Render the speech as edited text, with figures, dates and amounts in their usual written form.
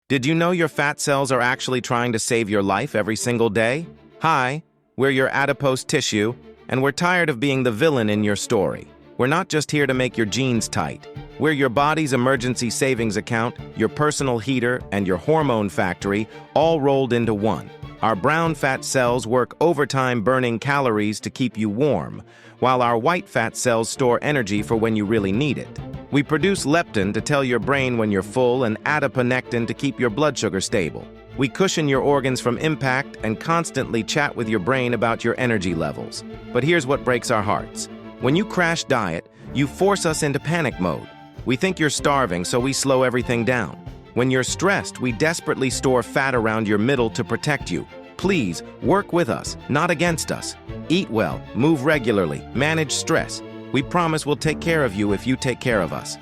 Did you know your fat cells are actually trying to save your life every single day? Hi, we're your adipose tissue, and we're tired of being the villain in your story. We're not just here to make your genes tight. We're your body's emergency savings account, your personal heater, and your hormone factory, all rolled into one. Our brown fat cells work overtime burning calories to keep you warm, while our white fat cells store energy for when you really need it. We produce leptin to tell your brain when you're full and adiponectin to keep your blood sugar stable. We cushion your organs from impact and constantly chat with your brain about your energy levels. But here's what breaks our hearts. When you crash diet, you force us into panic mode. We think you're starving, so we slow everything down. When you're stressed, we desperately store fat around your middle to protect you. Please, work with us, not against us. Eat well, move regularly, manage stress. We promise we'll take care of you if you take care of us.